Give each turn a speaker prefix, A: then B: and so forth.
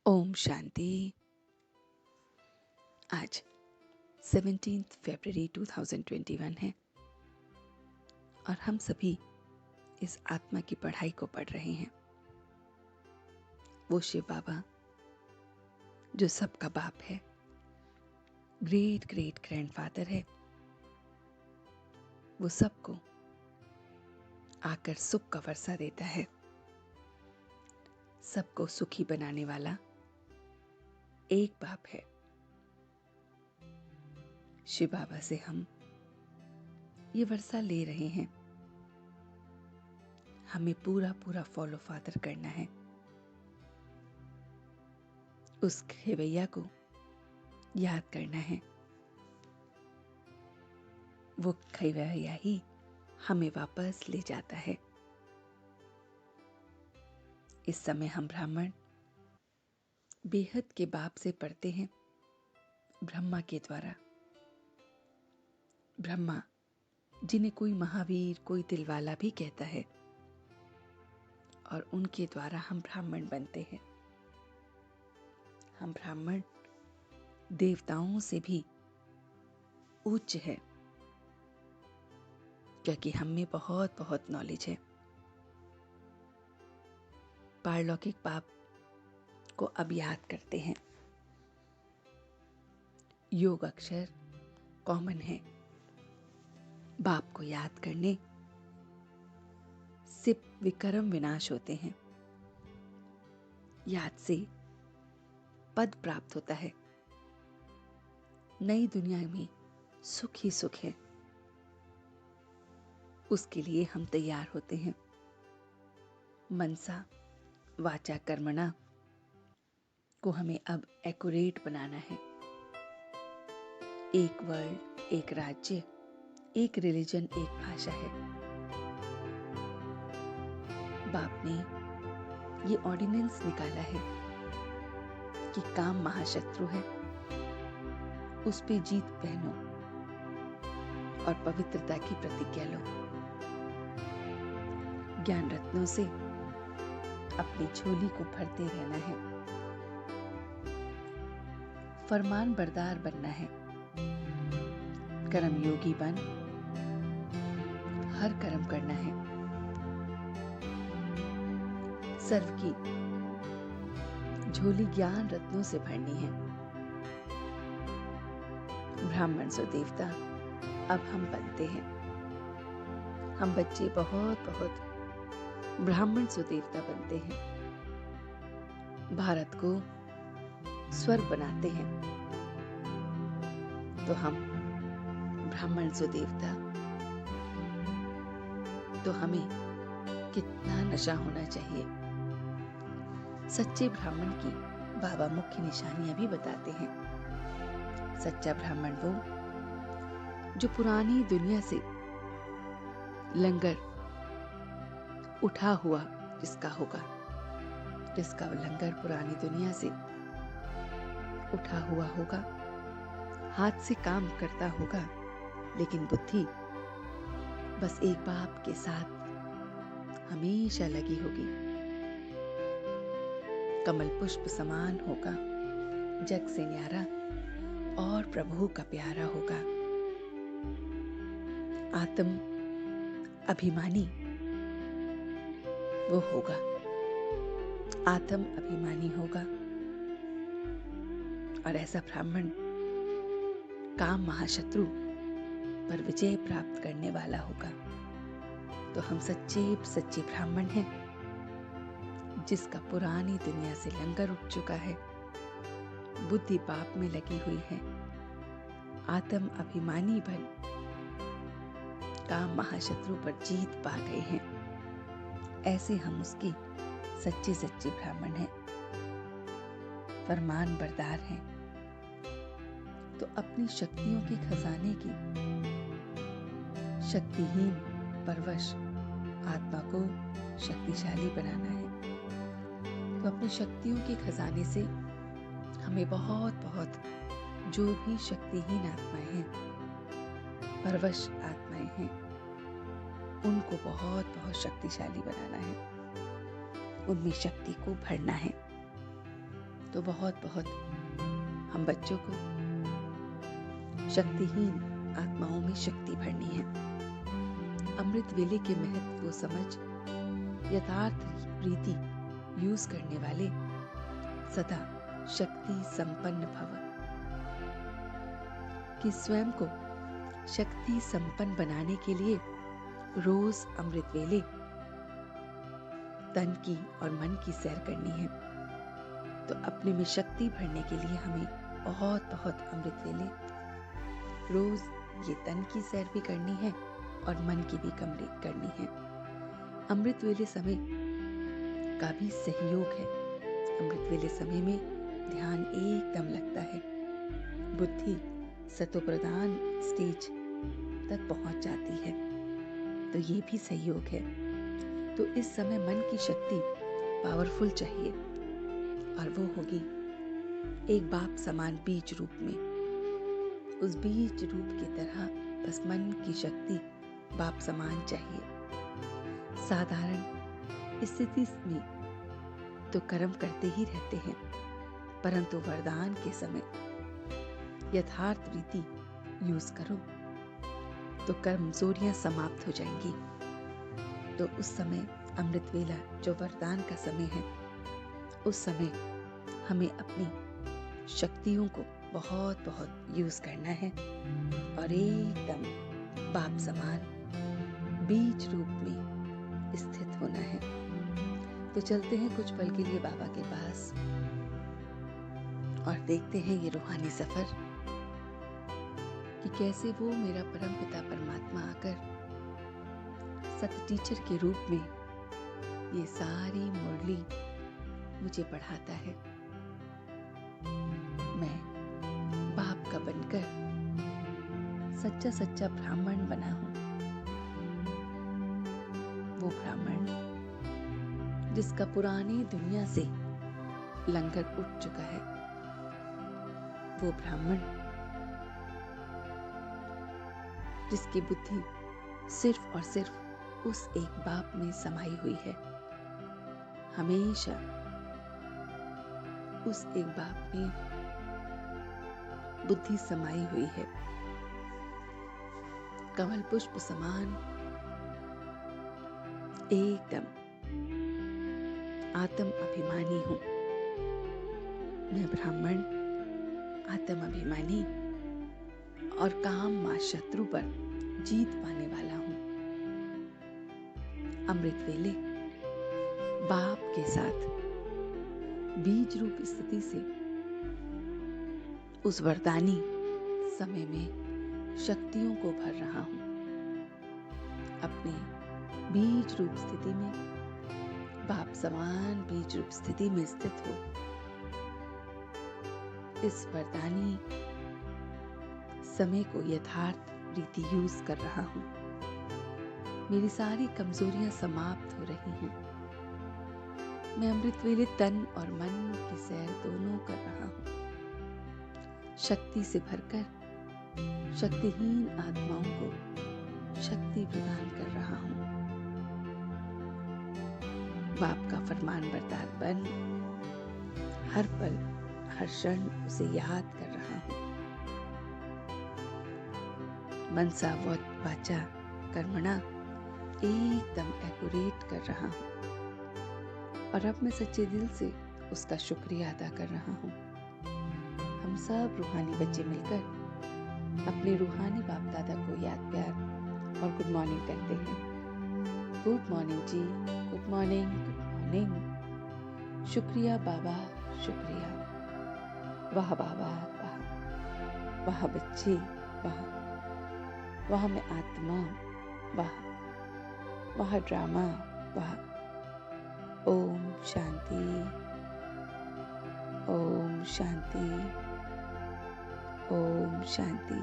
A: ओम शांति। आज 17 फरवरी 2021 है और हम सभी इस आत्मा की पढ़ाई को पढ़ रहे हैं। वो शिव बाबा जो सबका बाप है, ग्रेट ग्रेट ग्रैंडफादर है, वो सबको आकर सुख का वर्षा देता है। सबको सुखी बनाने वाला एक बाप है। शिव बाबा से हम ये वर्षा ले रहे हैं। हमें पूरा पूरा फॉलो फादर करना है। उस खेवैया को याद करना है। वो खेवैया ही हमें वापस ले जाता है। इस समय हम ब्राह्मण बेहद के बाप से पढ़ते हैं, ब्रह्मा के द्वारा। ब्रह्मा जिन्हें कोई महावीर, कोई दिलवाला भी कहता है, और उनके द्वारा हम ब्राह्मण बनते हैं। हम ब्राह्मण देवताओं से भी उच्च है, क्योंकि हम में बहुत बहुत नॉलेज है। पारलौकिक बाप को अब याद करते हैं। योग अक्षर कॉमन है। बाप को याद करने से विक्रम विनाश होते हैं। याद से पद प्राप्त होता है। नई दुनिया में सुख ही सुख है। उसके लिए हम तैयार होते हैं। मनसा वाचा कर्मणा को हमें अब एक्यूरेट बनाना है। एक वर्ल्ड, एक राज्य, एक रिलीजन, एक भाषा है। बाप ने ये ऑर्डिनेंस निकाला है कि काम महाशत्रु है, उस पे जीत पहनो और पवित्रता की प्रतिज्ञा लो। ज्ञान रत्नों से अपनी झोली को भरते रहना है। फरमान बरदार बनना है। कर्म योगी बन हर कर्म करना है। सर्व की झोली ज्ञान रत्नों से भरनी है। ब्राह्मण सो देवता अब हम बनते हैं। हम बच्चे बहुत बहुत ब्राह्मण सो देवता बनते हैं। भारत को स्वर्ग बनाते हैं। तो हम ब्राह्मण सो देवता, तो हमें कितना नशा होना चाहिए। सच्चे ब्राह्मण की बाबा मुख्य निशानियां भी बताते हैं। सच्चा ब्राह्मण वो जो पुरानी दुनिया से लंगर उठा हुआ जिसका होगा, जिसका लंगर पुरानी दुनिया से उठा हुआ होगा, हाथ से काम करता होगा, लेकिन बुद्धि बस एक बाप के साथ हमेशा लगी होगी। कमल पुष्प समान होगा, जग से न्यारा और प्रभु का प्यारा होगा। आत्म अभिमानी वो होगा, आत्म अभिमानी होगा। और ऐसा ब्राह्मण काम महाशत्रु पर विजय प्राप्त करने वाला होगा। तो हम सच्चे ब्राह्मण हैं, जिसका पुरानी दुनिया से लंगर उठ चुका है। बुद्धि पाप में लगी हुई है। आत्म अभिमानी बन काम महाशत्रु पर जीत पा गए हैं। ऐसे हम उसकी सच्चे ब्राह्मण हैं, फरमान बरदार हैं। तो अपनी शक्तियों के खजाने की शक्तिहीन परवश आत्मा को शक्तिशाली बनाना है। तो अपनी शक्तियों के खजाने से हमें बहुत बहुत जो भी शक्तिहीन आत्माएं हैं, परवश आत्माएं हैं, उनको बहुत बहुत शक्तिशाली बनाना है। उनमें शक्ति को भरना है। तो बहुत बहुत हम बच्चों को शक्तिहीन आत्माओं में शक्ति भरनी है। अमृत वेले के महत्व को समझ यथार्थ रीति यूज करने वाले सदा शक्ति संपन्न भव, कि स्वयं को शक्ति संपन्न बनाने के लिए रोज अमृत वेले तन की और मन की सैर करनी है। तो अपने में शक्ति भरने के लिए हमें बहुत बहुत अमृत वेले रोज ये तन की सैर भी करनी है और मन की भी करनी है। अमृत वेले समय का भी सहयोग है। अमृत वेले समय में ध्यान एकदम लगता है, बुद्धि सतोप्रधान स्टेज तक पहुंच जाती है, तो ये भी सहयोग है। तो इस समय मन की शक्ति पावरफुल चाहिए और वो होगी एक बाप समान बीज रूप में। उस बीज रूप की तरह बस मन की शक्ति बाप समान चाहिए। साधारण स्थिति में तो कर्म करते ही रहते हैं, परंतु वरदान के समय यथार्थ रीति यूज करो तो कमजोरियां समाप्त हो जाएंगी। तो उस समय अमृत वेला जो वरदान का समय है, उस समय हमें अपनी शक्तियों को बहुत बहुत यूज करना है और एकदम बाप समान बीज रूप में स्थित होना है। तो चलते हैं कुछ पल के लिए बाबा के पास और देखते हैं ये रूहानी सफर कि कैसे वो मेरा परम पिता परमात्मा आकर सत टीचर के रूप में ये सारी मुरली मुझे पढ़ाता है। मैं बाप का बनकर सच्चा सच्चा ब्राह्मण बना हूं। वो ब्राह्मण जिसका पुरानी दुनिया से लंगर उठ चुका है। वो ब्राह्मण जिसकी बुद्धि सिर्फ और सिर्फ उस एक बाप में समाई हुई है। हमेशा उस एक बाप में बुद्धि समाई हुई है। कमल पुष्प समान एकदम आत्म अभिमानी हूं। मैं ब्राह्मण आत्म अभिमानी और काम मां शत्रु पर जीत पाने वाला हूं। अमृत वेले बाप के साथ बीज रूप स्थिति से उस वरदानी समय में शक्तियों को भर रहा हूं। अपने बीज रूप स्थिति में बाप समान बीज रूप स्थिति में स्थित हो इस वरदानी समय को यथार्थ रीति यूज कर रहा हूं। मेरी सारी कमजोरियां समाप्त हो रही हैं। मैं अमृत वेले तन और मन की सैर दोनों कर रहा हूं। शक्ति से भरकर शक्तिहीन आत्माओं को शक्ति प्रदान कर रहा हूं। बाप का फरमान बरदार बन हर पल हर क्षण उसे याद कर रहा हूं। मनसा वाचा कर्मणा एकदम एक्यूरेट कर रहा हूं और अब मैं सच्चे दिल से उसका शुक्रिया अदा कर रहा हूं। हम सब रूहानी बच्चे मिलकर अपने रूहानी बाप दादा को याद प्यार और गुड मॉर्निंग करते हैं। गुड मॉर्निंग जी, गुड मॉर्निंग, गुड मॉर्निंग। शुक्रिया बाबा, शुक्रिया। वाह बाबा, वाह वाह बच्चे, वाह वाह मैं आत्मा, वाह वाह ड्रामा, वाह। ओम शांति, ओम शांति, ओम शांति।